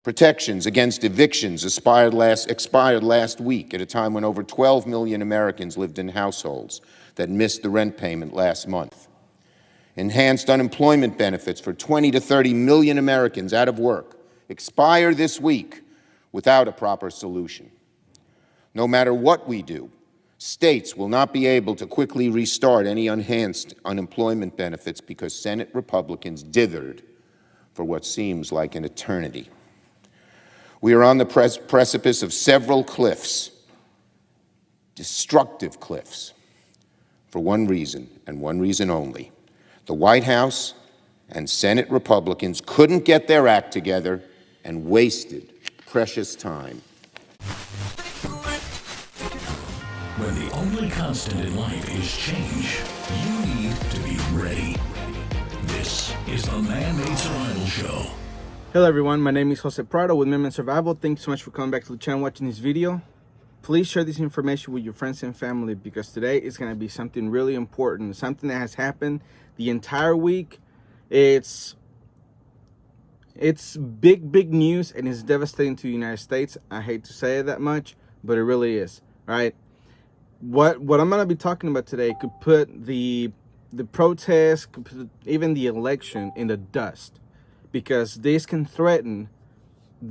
Protections against evictions expired last week at a time when over 12 million Americans lived in households that missed the rent payment last month. Enhanced unemployment benefits for 20 to 30 million Americans out of work expire this week without a proper solution. No matter what we do, states will not be able to quickly restart any enhanced unemployment benefits because Senate Republicans dithered for what seems like an eternity. We are on the precipice of several cliffs, destructive cliffs, for one reason and one reason only. The White House and Senate Republicans couldn't get their act together and wasted precious time. When the only constant in life is change, you need to be ready. This is the Man-Made Survival Show. Hello everyone, my name is Jose Prado with Man-Made Survival. Thanks so much for coming back to the channel, watching this video. Please share this information with your friends and family because today is going to be something really important, something that has happened the entire week. It's big news and it's devastating to the United States. I hate to say it that much, but it really is, right? What I'm going to be talking about today could put the protest, could put even the election in the dust, because this can threaten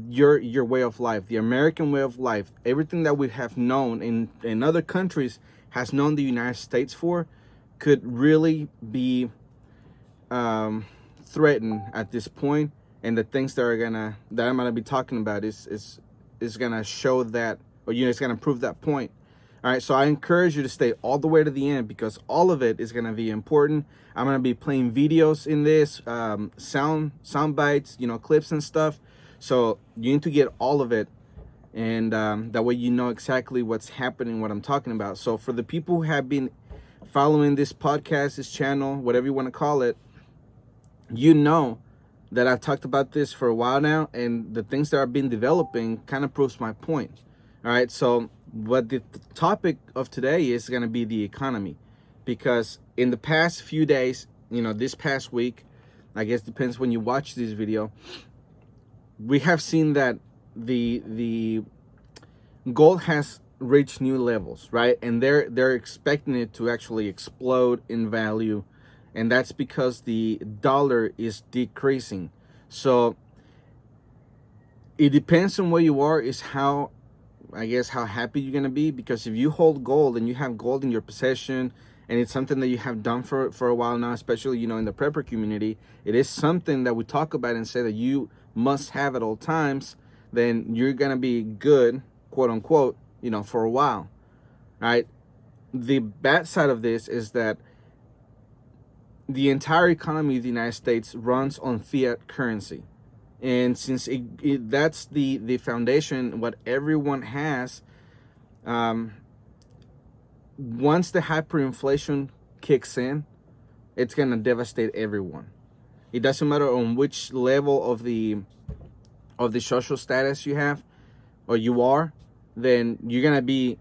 your way of life, the American way of life. Everything that we have known in other countries has known the United States for could really be threatened at this point. And the things that I'm gonna be talking about is gonna show that, or it's gonna prove that point. All right, so I encourage you to stay all the way to the end because all of it is going to be important. I'm going to be playing videos in this, sound bites, clips and stuff. So you need to get all of it, and that way you know exactly what's happening, what I'm talking about. So for the people who have been following this podcast, this channel, whatever you want to call it, you know that I've talked about this for a while now, and the things that I've been developing kind of proves my point. All right, so what the topic of today is going to be the economy, because in the past few days, this past week, I guess depends when you watch this video, we have seen that the gold has reached new levels, right? And they're expecting it to actually explode in value, and that's because the dollar is decreasing. So it depends on where you are, is how happy you're going to be, because if you hold gold and you have gold in your possession and it's something that you have done for a while now, especially, in the prepper community, it is something that we talk about and say that you must have at all times, then you're going to be good, quote unquote, for a while, right? The bad side of this is that the entire economy of the United States runs on fiat currency. And since that's the foundation, what everyone has, once the hyperinflation kicks in, it's going to devastate everyone. It doesn't matter on which level of the social status you have or you are, then you're going to be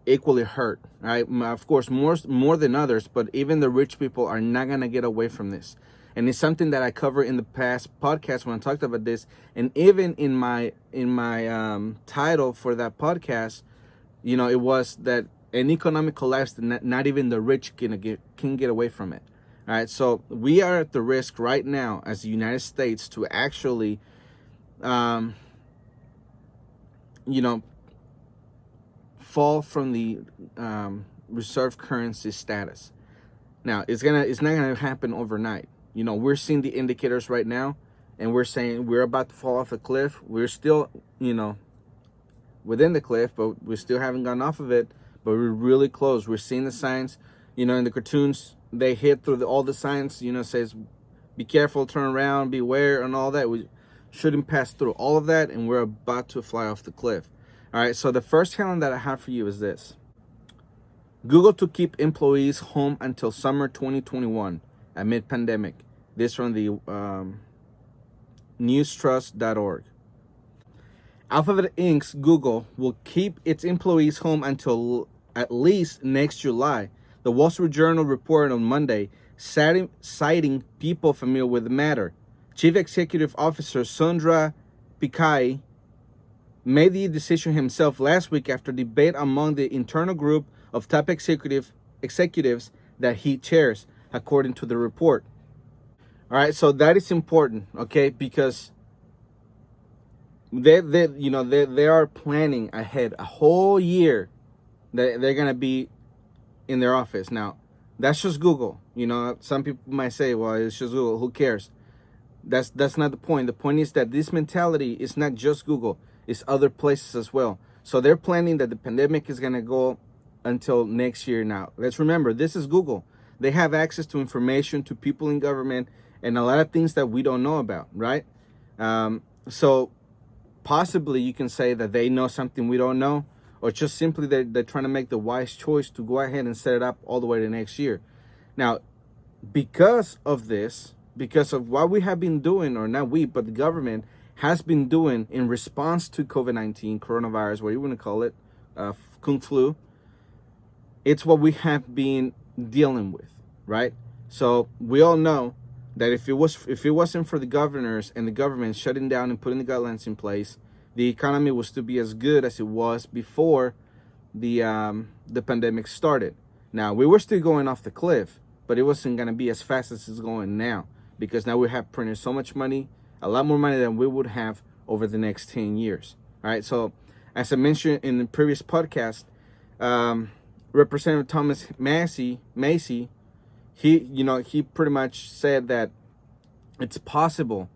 equally hurt, right? Of course, more than others, but even the rich people are not going to get away from this. And it's something that I covered in the past podcast when I talked about this, and even in my title for that podcast, it was that an economic collapse that not even the rich can get away from it. All right, so we are at the risk right now as the United States to actually, fall from the reserve currency status. Now it's not gonna happen overnight. We're seeing the indicators right now, and we're saying we're about to fall off a cliff. We're still, within the cliff, but we still haven't gone off of it, but we're really close. We're seeing the signs, in the cartoons, they hit through all the signs, says, be careful, turn around, beware, and all that. We shouldn't pass through all of that, and we're about to fly off the cliff. All right, so the first headline that I have for you is this. Google to keep employees home until summer 2021. Amid pandemic. This from the newstrust.org. Alphabet Inc.'s Google will keep its employees home until at least next July. The Wall Street Journal reported on Monday, citing people familiar with the matter. Chief Executive Officer Sundra Pichai made the decision himself last week after debate among the internal group of top executives that he chairs, according to the report. All right, so that is important, okay, because they are planning ahead a whole year that they're gonna be in their office. Now, that's just Google. Some people might say, well, it's just Google, who cares? That's not the point. The point is that this mentality is not just Google, it's other places as well. So they're planning that the pandemic is gonna go until next year. Now, let's remember, this is Google. They have access to information, to people in government, and a lot of things that we don't know about, right? So possibly you can say that they know something we don't know, or just simply they're trying to make the wise choice to go ahead and set it up all the way to next year. Now, because of this, because of what we have been doing, or not we, but the government has been doing in response to COVID-19, coronavirus, what you want to call it, kung flu, it's what we have been dealing with, right? So we all know that if it wasn't for the governors and the government shutting down and putting the guidelines in place, the economy will still be as good as it was before the pandemic started. Now, we were still going off the cliff, but it wasn't going to be as fast as it's going now, because now we have printed so much money, a lot more money than we would have over the next 10 years. All right, so as I mentioned in the previous podcast, Representative Thomas Massey, he pretty much said that it's possible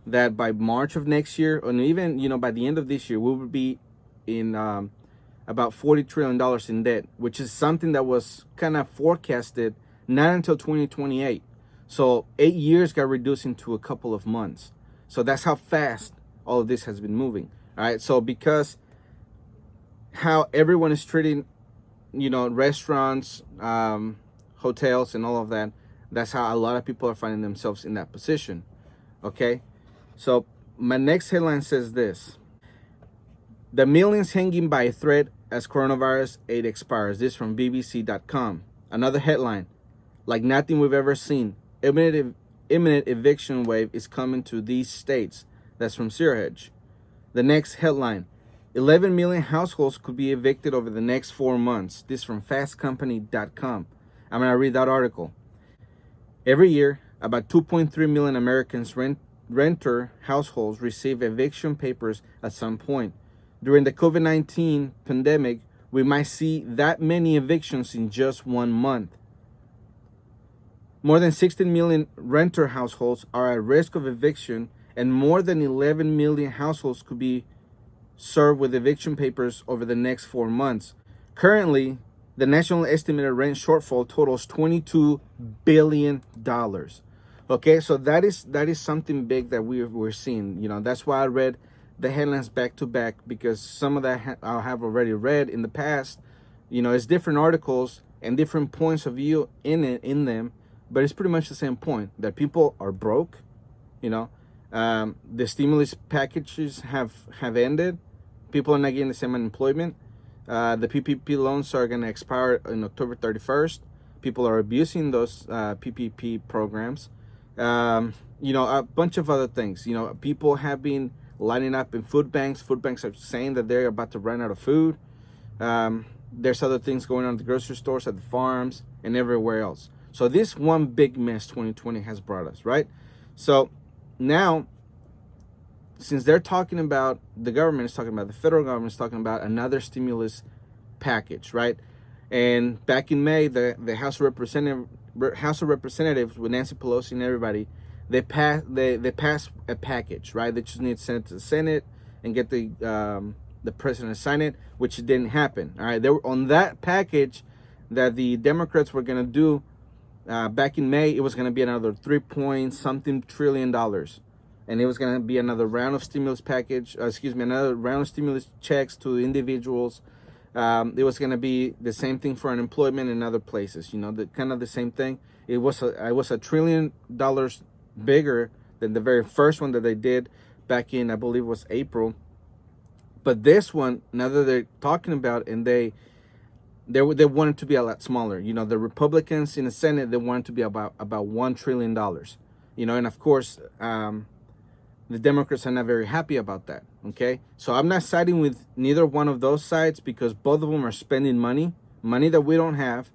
that by March of next year, or even by the end of this year, we will be in about $40 trillion in debt, which is something that was kind of forecasted not until 2028. So 8 years got reduced into a couple of months. So that's how fast all of this has been moving. All right. So because how everyone is treating, restaurants, hotels, and all of that, that's how a lot of people are finding themselves in that position. Okay. So my next headline says this: the millions hanging by a thread as coronavirus aid expires. This from BBC.com. Another headline: like nothing we've ever seen, imminent eviction wave is coming to these states. That's from Sirhedge. The next headline: 11 million households could be evicted over the next 4 months. This from fastcompany.com. I'm going to read that article. Every year, about 2.3 million Americans renter households receive eviction papers at some point. During the COVID-19 pandemic, we might see that many evictions in just 1 month. More than 16 million renter households are at risk of eviction, and more than 11 million households could be served with eviction papers over the next 4 months. Currently, the national estimated rent shortfall totals $22 billion. Okay, so that is something big that we're seeing. That's why I read the headlines back to back, because some of that I have already read in the past. It's different articles and different points of view in them, but it's pretty much the same point, that people are broke. The stimulus packages have ended. People are not getting the same unemployment. The PPP loans are going to expire on October 31st. People are abusing those PPP programs. A bunch of other things. People have been lining up in food banks. Food banks are saying that they're about to run out of food. There's other things going on at the grocery stores, at the farms, and everywhere else. So this one big mess 2020 has brought us, right? So now, since they're talking about, the government is talking about, the federal government is talking about another stimulus package, right? And back in May, the House of Representatives with Nancy Pelosi and everybody, they passed a package, right? They just need to send it to the Senate and get the president to sign it, which didn't happen. All right, they were on that package that the Democrats were going to do back in May. It was going to be another $3.something trillion, and it was going to be another round of stimulus package. Another round of stimulus checks to individuals. It was going to be the same thing for unemployment in other places. The same thing. It was $1 trillion bigger than the very first one that they did back in, I believe it was April. But this one, now that they're talking about, and they want it to be a lot smaller. The Republicans in the Senate, they want it to be about $1 trillion. And of course, the Democrats are not very happy about that. Okay, so I'm not siding with neither one of those sides because both of them are spending money that we don't have,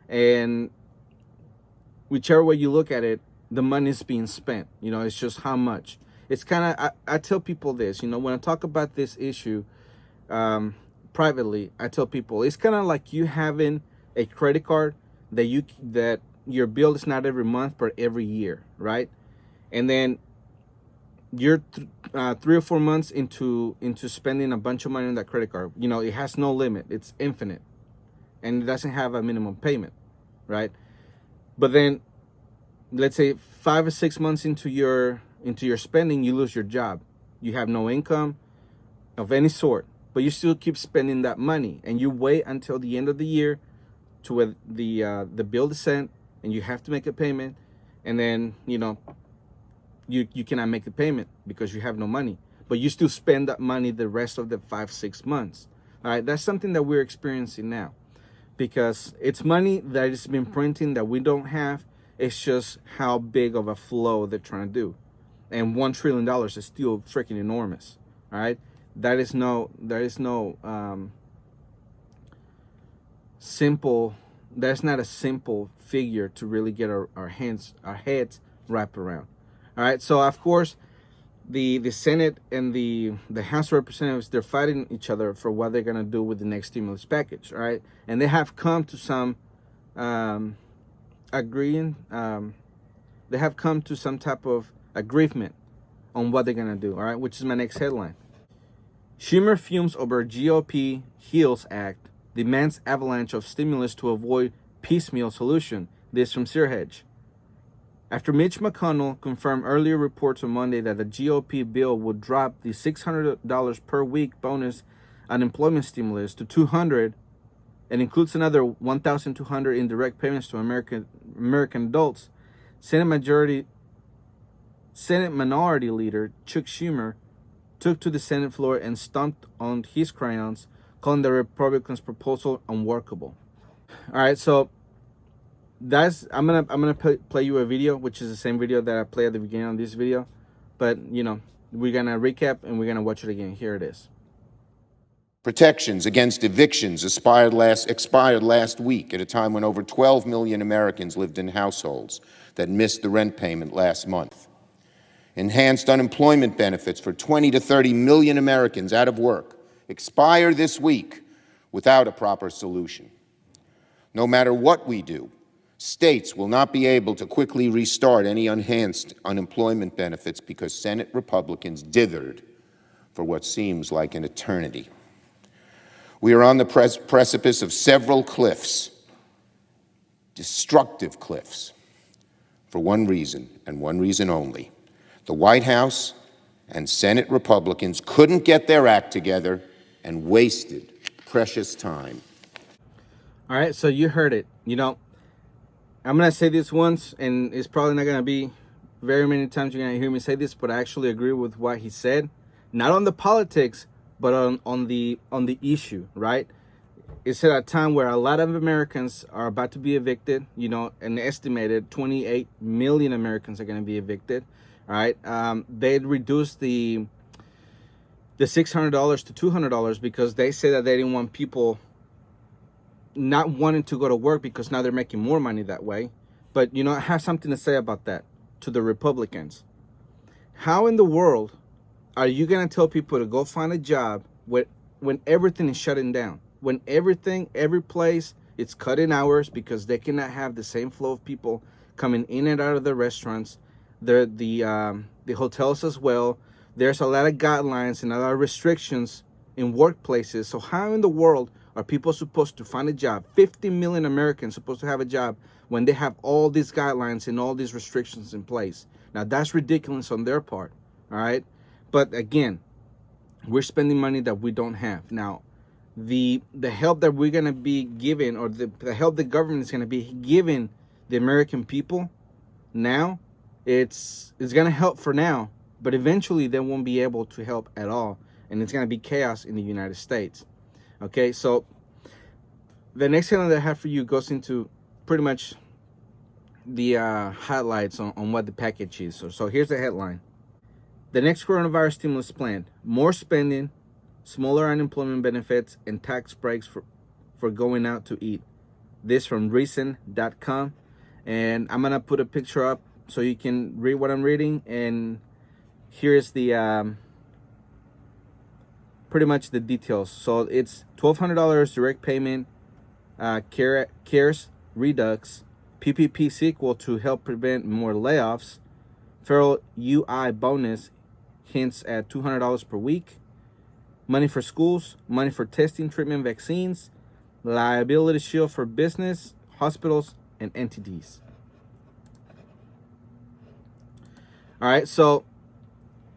and whichever way you look at it, the money is being spent. It's just how much. It's kind of, I tell people this, when I talk about this issue privately, I tell people it's kind of like you having a credit card that your bill is not every month but every year, right? And then you're 3 or 4 months into spending a bunch of money on that credit card. It has no limit, it's infinite, and it doesn't have a minimum payment, right? But then let's say 5 or 6 months into your spending, you lose your job, you have no income of any sort, but you still keep spending that money, and you wait until the end of the year to where the bill is sent and you have to make a payment, and then you cannot make the payment because you have no money, but you still spend that money the rest of the 5-6 months. All right, that's something that we're experiencing now, because it's money that has been printing that we don't have. It's just how big of a flow they're trying to do, and $1 trillion is still freaking enormous. All right, there is no simple. That's not a simple figure to really get our heads wrapped around. All right, so of course, the Senate and the House of Representatives, they're fighting each other for what they're gonna do with the next stimulus package. All right, and they have come to some agreeing. They have come to some type of agreement on what they're gonna do. All right, which is my next headline. Schumer fumes over GOP HEALS Act, demands avalanche of stimulus to avoid piecemeal solution. This from Searhedge. After Mitch McConnell confirmed earlier reports on Monday that the GOP bill would drop the $600 per week bonus unemployment stimulus to $200 and includes another $1,200 in direct payments to American adults, Senate Minority Leader Chuck Schumer took to the Senate floor and stomped on his crayons, calling the Republicans' proposal unworkable. All right, so I'm gonna play you a video, which is the same video that I played at the beginning of this video, but we're gonna recap and we're gonna watch it again. Here it is. Protections against evictions expired last week at a time when over 12 million Americans lived in households that missed the rent payment last month. Enhanced unemployment benefits for 20 to 30 million Americans out of work expire this week without a proper solution. No matter what we do, states will not be able to quickly restart any enhanced unemployment benefits because Senate Republicans dithered for what seems like an eternity. We are on the precipice of several cliffs, destructive cliffs, for one reason and one reason only. The White House and Senate Republicans couldn't get their act together and wasted precious time. All right, so you heard it. I'm going to say this once, and it's probably not going to be very many times you're going to hear me say this, but I actually agree with what he said. Not on the politics, but on the issue, right? It's at a time where a lot of Americans are about to be evicted, an estimated 28 million Americans are going to be evicted, all right? They reduced the $600 to $200 because they say that they didn't want people not wanting to go to work because now they're making more money that way. But I have something to say about that to the Republicans. How in the world are you going to tell people to go find a job when everything is shutting down? When every place, it's cutting hours because they cannot have the same flow of people coming in and out of the restaurants, the hotels as well. There's a lot of guidelines and a lot of restrictions in workplaces. So how in the world are people supposed to find a job? 50 million Americans supposed to have a job when they have all these guidelines and all these restrictions in place. Now, that's ridiculous on their part, all right? But again, we're spending money that we don't have. Now, the help that we're going to be giving, or the help the government is going to be giving the American people now, it's going to help for now, but eventually they won't be able to help at all, and it's going to be chaos in the United States. Okay, so the next headline that I have for you goes into pretty much the highlights on what the package is. So here's the headline. The next coronavirus stimulus plan: more spending, smaller unemployment benefits, and tax breaks for going out to eat. This from recent.com. And I'm going to put a picture up so you can read what I'm reading. And here's the pretty much the details. So it's $1,200 direct payment, CARES Redux, PPP sequel to help prevent more layoffs, federal UI bonus hints at $200 per week, money for schools, money for testing, treatment, vaccines, liability shield for business, hospitals, and entities. All right, so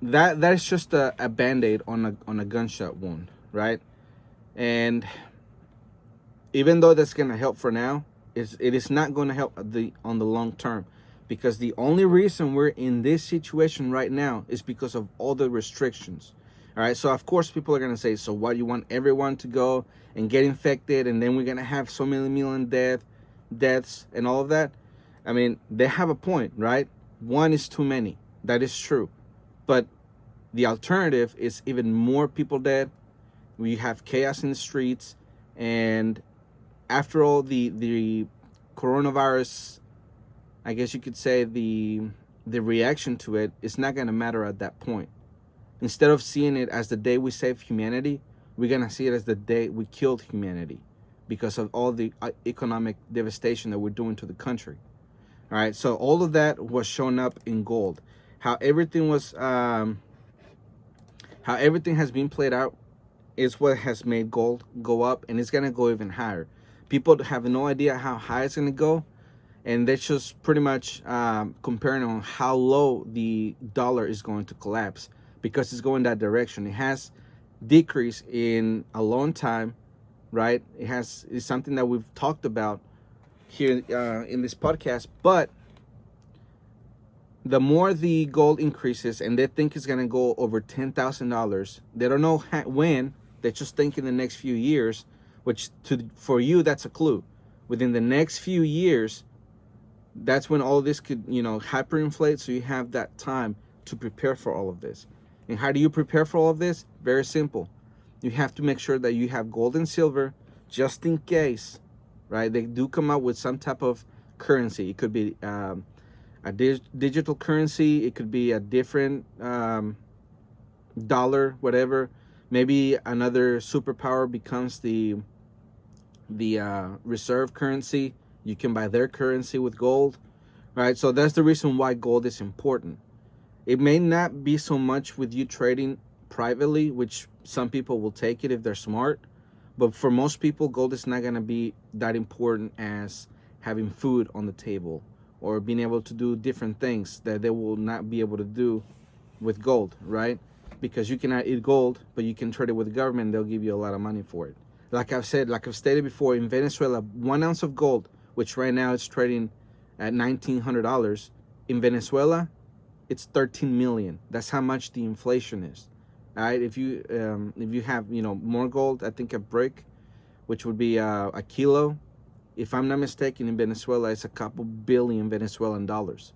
that is just a band-aid on a gunshot wound, right? And even though that's gonna help for now, it is not gonna help on the long term, because the only reason we're in this situation right now is because of all the restrictions. All right, so of course people are gonna say, so what, you want everyone to go and get infected, and then we're gonna have so many million deaths and all of that? I mean, they have a point, right? One is too many. That is true. But the alternative is even more people dead. We have chaos in the streets. And after all, the coronavirus, I guess you could say the reaction to it is not going to matter at that point. Instead of seeing it as the day we saved humanity, we're going to see it as the day we killed humanity because of all the economic devastation that we're doing to the country. All right, so all of that was shown up in gold. How everything has been played out is what has made gold go up, and it's gonna go even higher. People have no idea how high it's gonna go, and they're just pretty much comparing on how low the dollar is going to collapse, because it's going that direction. It has decreased in a long time, right? It's something that we've talked about here in this podcast. But the more the gold increases, and they think it's going to go over $10,000, they don't know when. They just think in the next few years, which for you, that's a clue. Within the next few years, that's when all this could, hyperinflate. So you have that time to prepare for all of this. And how do you prepare for all of this? Very simple. You have to make sure that you have gold and silver just in case, right? They do come out with some type of currency. It could be a digital currency. It could be a different dollar, whatever. Maybe another superpower becomes the reserve currency. You can buy their currency with gold, right? So that's the reason why gold is important. It may not be so much with you trading privately, which some people will take it if they're smart. But for most people, gold is not going to be that important as having food on the table or being able to do different things that they will not be able to do with gold, right? Because you cannot eat gold, but you can trade it with the government. They'll give you a lot of money for it. Like I've stated before, in Venezuela, 1 ounce of gold, which right now it's trading at $1,900, in Venezuela, it's 13 million. That's how much the inflation is. All right, if you have more gold, I think a brick, which would be a kilo, if I'm not mistaken, in Venezuela, it's a couple billion Venezuelan dollars.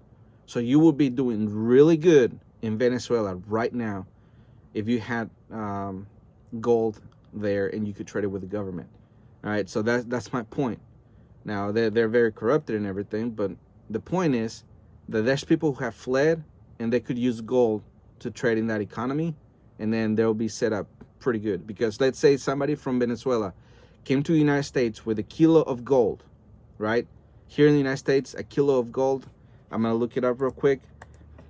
So you will be doing really good in Venezuela right now if you had gold there and you could trade it with the government. All right, so that's my point. Now they're very corrupted and everything, but the point is that there's people who have fled and they could use gold to trade in that economy, and then they'll be set up pretty good. Because let's say somebody from Venezuela came to the United States with a kilo of gold, right? Here in the United States, a kilo of gold, I'm gonna look it up real quick,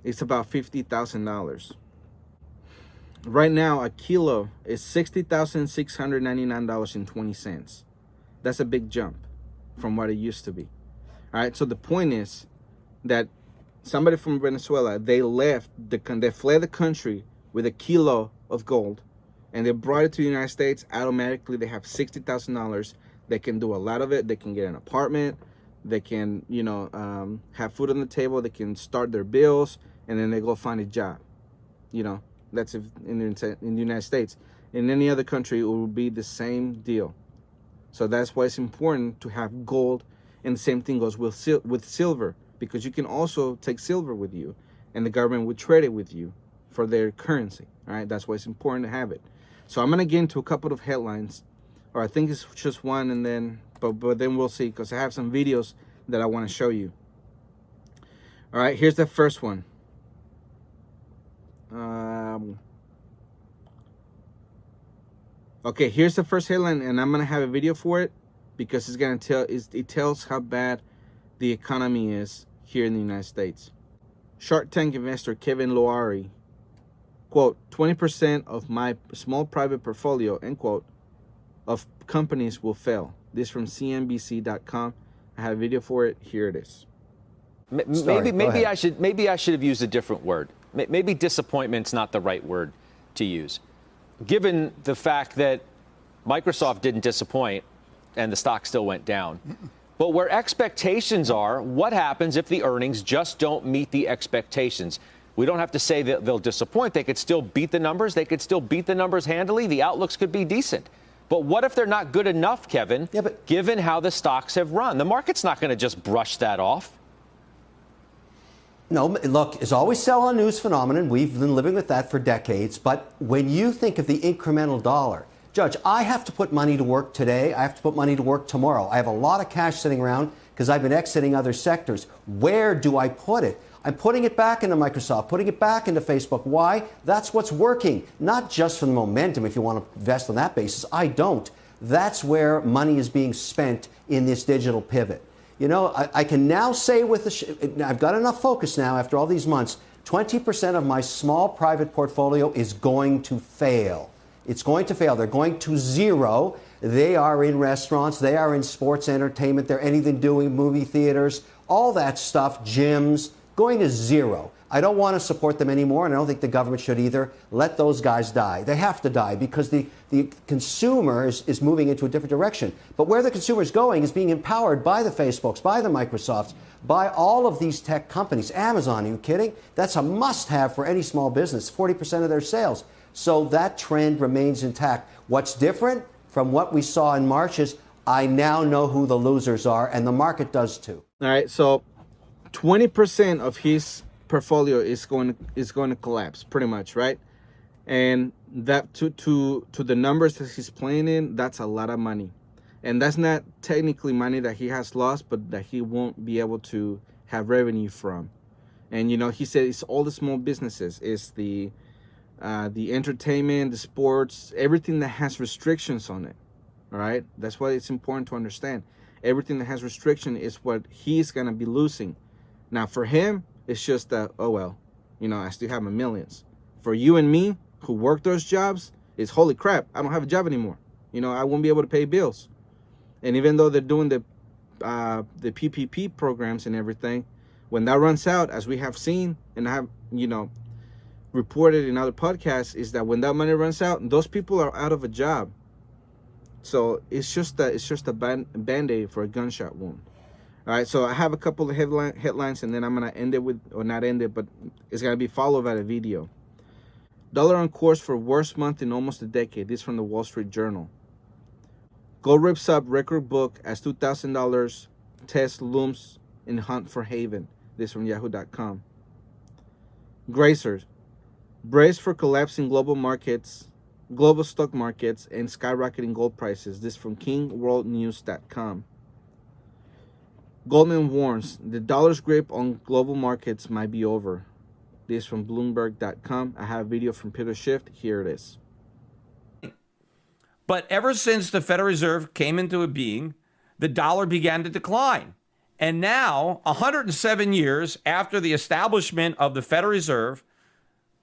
it's about $50,000. Right now, a kilo is $60,699.20. That's a big jump from what it used to be. All right, so the point is that somebody from Venezuela, they fled the country with a kilo of gold, and they brought it to the United States. Automatically, they have $60,000. They can do a lot of it. They can get an apartment. They can, have food on the table. They can start their bills, and then they go find a job. That's if in the United States. In any other country, it will be the same deal. So that's why it's important to have gold, and the same thing goes with silver, because you can also take silver with you, and the government would trade it with you for their currency. All right, that's why it's important to have it. So I'm gonna get into a couple of headlines, or I think it's just one, and then but then we'll see, because I have some videos that I want to show you. All right, here's the first one. Okay, here's the first headline, and I'm gonna have a video for it because it's gonna it tells how bad the economy is here in the United States. Shark Tank investor Kevin Lowery, quote, 20% of my small private portfolio, end quote, of companies will fail. This from CNBC.com. I have a video for it. Here it is. Maybe I should have used a different word. Maybe disappointment's not the right word to use. Given the fact that Microsoft didn't disappoint and the stock still went down. But where expectations are, what happens if the earnings just don't meet the expectations? We don't have to say that they'll disappoint. They could still beat the numbers. They could still beat the numbers handily. The outlooks could be decent. But what if they're not good enough, Kevin, given how the stocks have run? The market's not going to just brush that off. No, look, it's always sell on news phenomenon. We've been living with that for decades. But when you think of the incremental dollar, Judge, I have to put money to work today. I have to put money to work tomorrow. I have a lot of cash sitting around because I've been exiting other sectors. Where do I put it? I'm putting it back into Microsoft, putting it back into Facebook. Why? That's what's working. Not just for the momentum, if you want to invest on that basis. I don't. That's where money is being spent in this digital pivot. You know, I can now say I've got enough focus now after all these months, 20% of my small private portfolio is going to fail. It's going to fail. They're going to zero. They are in restaurants. They are in sports entertainment. They're anything doing movie theaters, all that stuff, gyms, going to zero. I don't want to support them anymore, and I don't think the government should either. Let those guys die. They have to die because the consumer is moving into a different direction. But where the consumer is going is being empowered by the Facebooks, by the Microsofts, by all of these tech companies. Amazon, are you kidding? That's a must-have for any small business, 40% of their sales. So that trend remains intact. What's different from what we saw in March is I now know who the losers are, and the market does too. All right, so 20% of his portfolio is going to collapse, pretty much, right? And that to the numbers that he's playing in, that's a lot of money. And that's not technically money that he has lost, but that he won't be able to have revenue from. And, you know, he said it's all the small businesses. It's the entertainment, the sports, everything that has restrictions on it. All right? That's why it's important to understand. Everything that has restriction is what he's going to be losing. Now, for him, it's just that, oh, well, you know, I still have my millions. For you and me, who work those jobs, it's holy crap, I don't have a job anymore. You know, I won't be able to pay bills. And even though they're doing the PPP programs and everything, when that runs out, as we have seen and have, you know, reported in other podcasts, is that when that money runs out, those people are out of a job. So it's just a band-aid for a gunshot wound. All right, so I have a couple of headlines, and then I'm going to end it with, or not end it, but it's going to be followed by a video. Dollar on course for worst month in almost a decade. This from the Wall Street Journal. Gold rips up record book as $2,000 test looms in hunt for haven. This from yahoo.com. Gracers. Brace for collapsing global stock markets, and skyrocketing gold prices. This from kingworldnews.com. Goldman warns the dollar's grip on global markets might be over. This from Bloomberg.com. I have a video from Peter Schiff. Here it is. But ever since the Federal Reserve came into being, the dollar began to decline. And now, 107 years after the establishment of the Federal Reserve,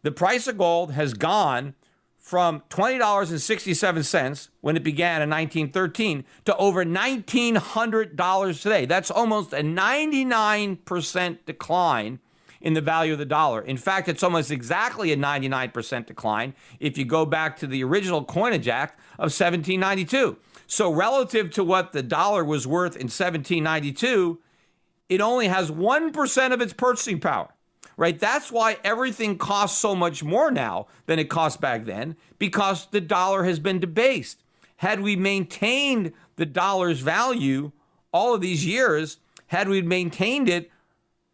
the price of gold has gone from $20.67 when it began in 1913 to over $1,900 today. That's almost a 99% decline in the value of the dollar. In fact, it's almost exactly a 99% decline if you go back to the original Coinage Act of 1792. So relative to what the dollar was worth in 1792, it only has 1% of its purchasing power. Right? That's why everything costs so much more now than it cost back then, because the dollar has been debased. Had we maintained the dollar's value all of these years, had we maintained it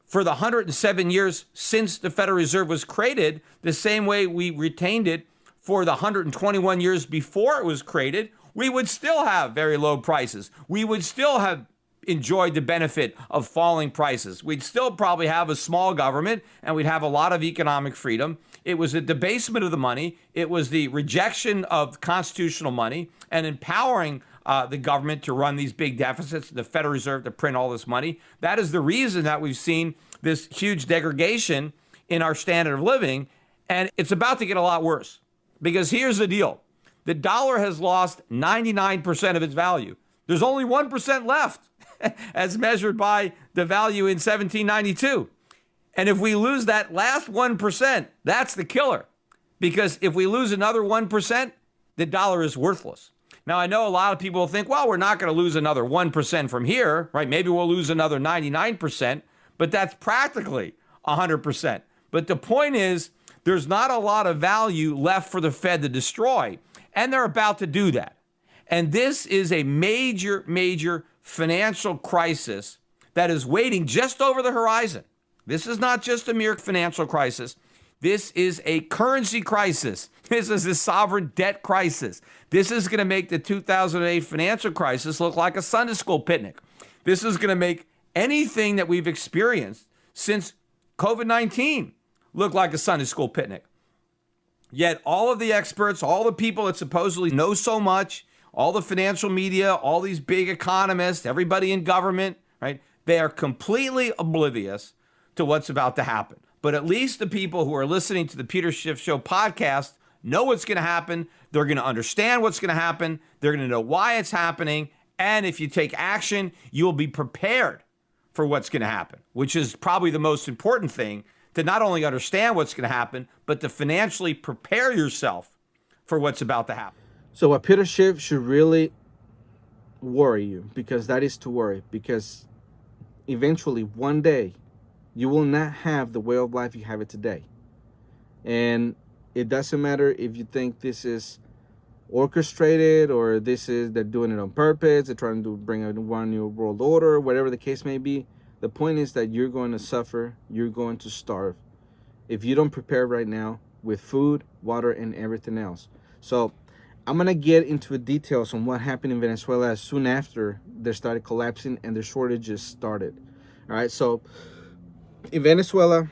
for the 107 years since the Federal Reserve was created, the same way we retained it for the 121 years before it was created, we would still have very low prices. We would still have enjoyed the benefit of falling prices. We'd still probably have a small government and we'd have a lot of economic freedom. It was a debasement of the money. It was the rejection of constitutional money and empowering the government to run these big deficits, the Federal Reserve to print all this money. That is the reason that we've seen this huge degradation in our standard of living. And it's about to get a lot worse, because here's the deal. The dollar has lost 99% of its value. There's only 1% left as measured by the value in 1792. And if we lose that last 1%, that's the killer. Because if we lose another 1%, the dollar is worthless. Now, I know a lot of people think, well, we're not going to lose another 1% from here, right? Maybe we'll lose another 99%, but that's practically 100%. But the point is, there's not a lot of value left for the Fed to destroy, and they're about to do that. And this is a major, major financial crisis that is waiting just over the horizon. This is not just a mere financial crisis. This is a currency crisis. This is a sovereign debt crisis. This is going to make the 2008 financial crisis look like a Sunday school picnic. This is going to make anything that we've experienced since COVID-19 look like a Sunday school picnic. Yet all of the experts, all the people that supposedly know so much, all the financial media, all these big economists, everybody in government, right? They are completely oblivious to what's about to happen. But at least the people who are listening to the Peter Schiff Show podcast know what's going to happen. They're going to understand what's going to happen. They're going to know why it's happening. And if you take action, you'll be prepared for what's going to happen, which is probably the most important thing, to not only understand what's going to happen, but to financially prepare yourself for what's about to happen. So what Peter Schiff should really worry you, because that is to worry, because eventually one day you will not have the way of life you have it today. And it doesn't matter if you think this is orchestrated or they're doing it on purpose, they're trying to bring one new world order, whatever the case may be. The point is that you're going to suffer, you're going to starve if you don't prepare right now with food, water, and everything else. So I'm going to get into the details on what happened in Venezuela as soon after they started collapsing and the shortages started. All right, so in Venezuela,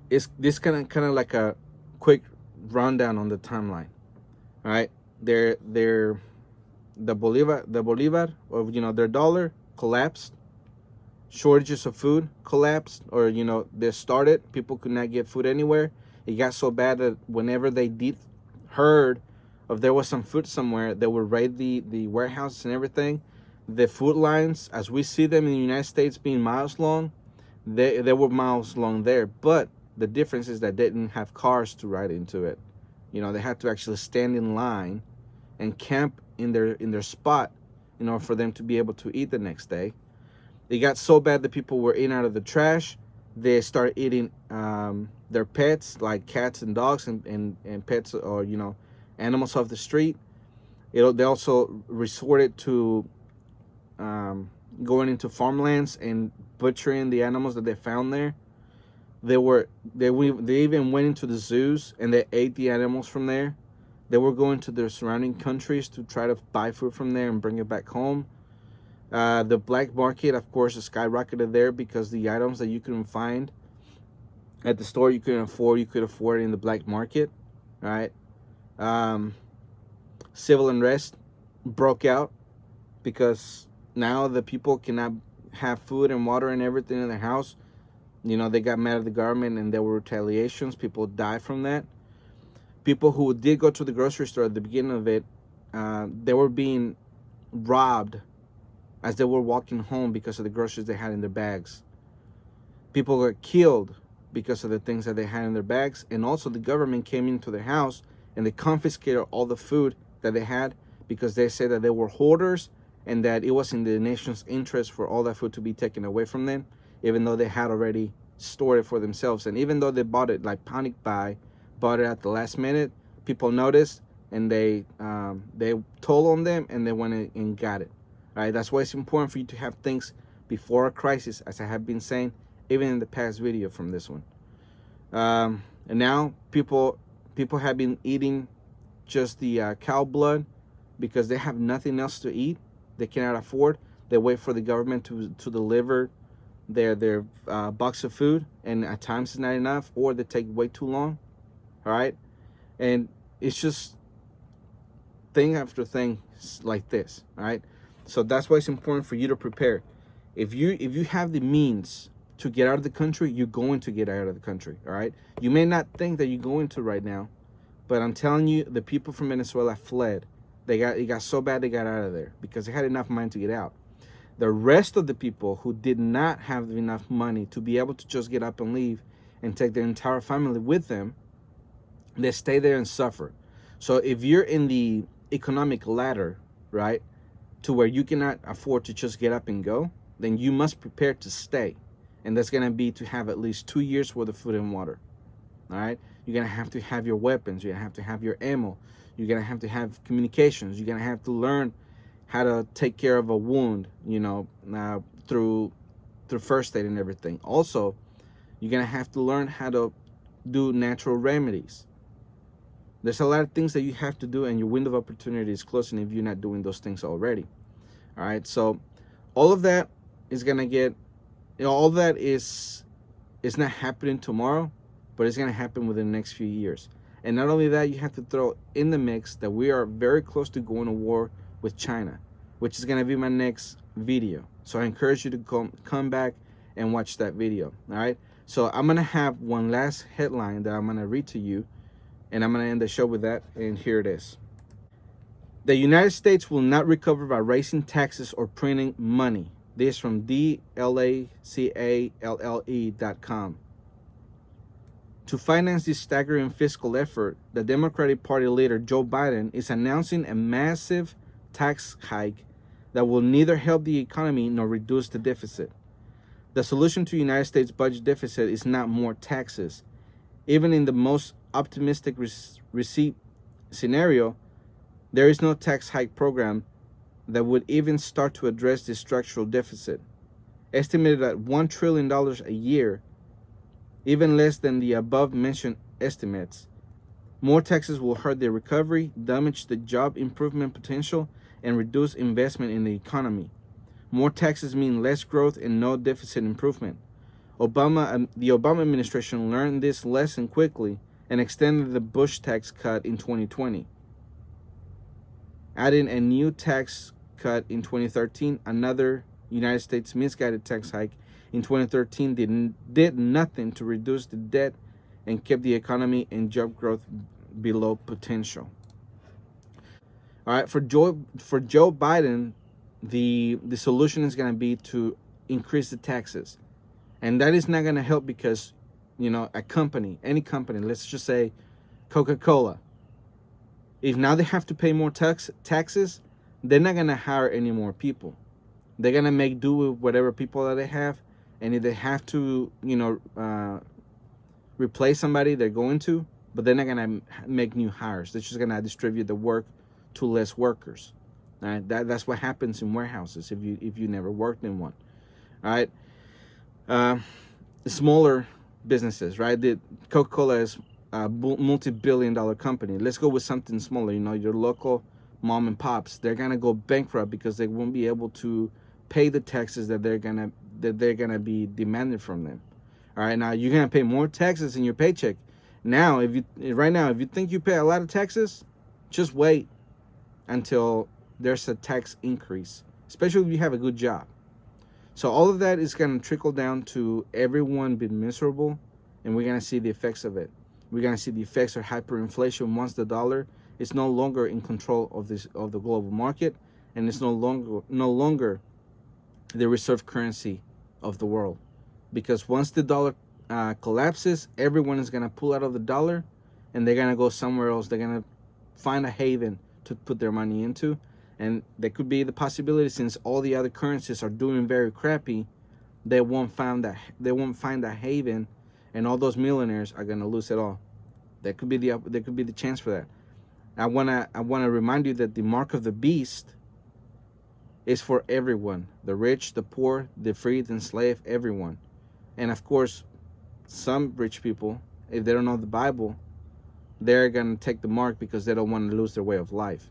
is this kind of like a quick rundown on the timeline. All right, the bolivar, or their dollar collapsed. Shortages of food collapsed, or they started. People could not get food anywhere. It got so bad that whenever they heard of there was some food somewhere, they would raid the warehouses and everything. The food lines, as we see them in the United States being miles long, they were miles long there. But the difference is that they didn't have cars to ride into it. They had to actually stand in line and camp in their spot in order for them to be able to eat the next day. It got so bad that people were eating out of the trash. They started eating their pets, like cats and dogs and pets, or animals off the street. They also resorted to going into farmlands and butchering the animals that they found there. They even went into the zoos and they ate the animals from there. They were going to their surrounding countries to try to buy food from there and bring it back home. The black market, of course, skyrocketed there because the items that you couldn't find at the store you could afford in the black market, right? Civil unrest broke out because now the people cannot have food and water and everything in their house. They got mad at the government and there were retaliations. People died from that. People who did go to the grocery store at the beginning of it, they were being robbed as they were walking home because of the groceries they had in their bags. People got killed because of the things that they had in their bags. And also the government came into their house and they confiscated all the food that they had because they said that they were hoarders and that it was in the nation's interest for all that food to be taken away from them, even though they had already stored it for themselves. And even though they bought it like panic buy, bought it at the last minute, people noticed and they told on them and they went and got it. Right? That's why it's important for you to have things before a crisis, as I have been saying, even in the past video from this one. And now people have been eating just the cow blood because they have nothing else to eat. They cannot afford. They wait for the government to deliver their box of food, and at times it's not enough, or they take way too long. All right, and it's just thing after thing like this. All right, so that's why it's important for you to prepare. If you have the means to get out of the country, you're going to get out of the country. All right, you may not think that you're going to right now, but I'm telling you, the people from Venezuela fled. It got so bad they got out of there because they had enough money to get out. The rest of the people who did not have enough money to be able to just get up and leave and take their entire family with them, they stay there and suffer. So if you're in the economic ladder, right, to where you cannot afford to just get up and go, then you must prepare to stay. And that's going to be to have at least 2 years worth of food and water. All right? You're going to have your weapons. You're going to have your ammo. You're going to have communications. You're going to have to learn how to take care of a wound, through first aid and everything. Also, you're going to have to learn how to do natural remedies. There's a lot of things that you have to do, and your window of opportunity is closing if you're not doing those things already. All right, so all of that is going to get, all that is not happening tomorrow, but it's going to happen within the next few years. And not only that, you have to throw in the mix that we are very close to going to war with China, which is going to be my next video. So I encourage you to come back and watch that video. All right, so I'm going to have one last headline that I'm going to read to you, and I'm going to end the show with that, and here it is. The United States will not recover by raising taxes or printing money. This from devaluation.com. To finance this staggering fiscal effort, the Democratic Party leader Joe Biden is announcing a massive tax hike that will neither help the economy nor reduce the deficit. The solution to the United States budget deficit is not more taxes. Even in the most optimistic receipt scenario, there is no tax hike program that would even start to address the structural deficit. Estimated at $1 trillion a year, even less than the above-mentioned estimates. More taxes will hurt the recovery, damage the job improvement potential, and reduce investment in the economy. More taxes mean less growth and no deficit improvement. The Obama administration learned this lesson quickly and extended the Bush tax cut in 2020. Adding a new tax cut in 2013, another United States misguided tax hike in 2013 did nothing to reduce the debt and kept the economy and job growth below potential. All right, for Joe Biden, the solution is going to be to increase the taxes. And that is not going to help because, a company, any company, let's just say Coca-Cola, if now they have to pay more taxes, they're not going to hire any more people. They're going to make do with whatever people that they have. And if they have to, replace somebody, they're going to. But they're not going to make new hires. They're just going to distribute the work to less workers. All right? That's what happens in warehouses if you never worked in one. All right? Smaller businesses, right? The Coca-Cola is a multi-billion-dollar company. Let's go with something smaller. Your local mom and pops. They're gonna go bankrupt because they won't be able to pay the taxes that they're gonna be demanded from them. All right, now you're gonna pay more taxes in your paycheck. Now, if you think you pay a lot of taxes, just wait until there's a tax increase, especially if you have a good job. So all of that is going to trickle down to everyone being miserable, and we're going to see the effects of it. We're going to see the effects of hyperinflation once the dollar is no longer in control of the global market, and it's no longer the reserve currency of the world. Because once the dollar collapses, everyone is going to pull out of the dollar, and they're going to go somewhere else. They're going to find a haven to put their money into. And there could be the possibility, since all the other currencies are doing very crappy, they won't find a haven, and all those millionaires are gonna lose it all. There could be the chance for that. I wanna remind you that the mark of the beast is for everyone: the rich, the poor, the free, the enslaved, everyone. And of course, some rich people, if they don't know the Bible, they're going to take the mark because they don't want to lose their way of life.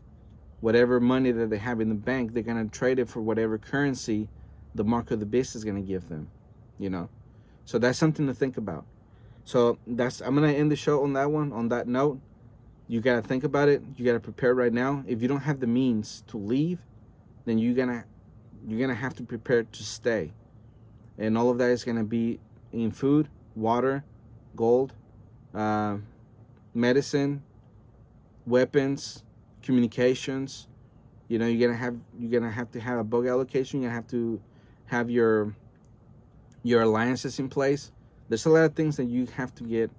Whatever money that they have in the bank, they're going to trade it for whatever currency the mark of the beast is going to give them, you know. So that's something to think about. So I'm going to end the show on that one, on that note. You got to think about it. You got to prepare right now. If you don't have the means to leave, then you're going to have to prepare to stay. And all of that is going to be in food, water, gold, medicine, weapons, communications. You know, you're gonna have to have a bug allocation. You're gonna have to have your alliances in place. There's a lot of things that you have to get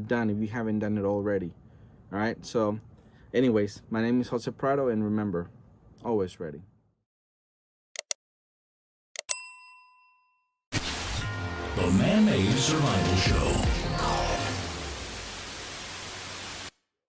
done if you haven't done it already. All right. So, anyways, my name is Jose Prado, and remember, always ready. The Man-Made Survival Show.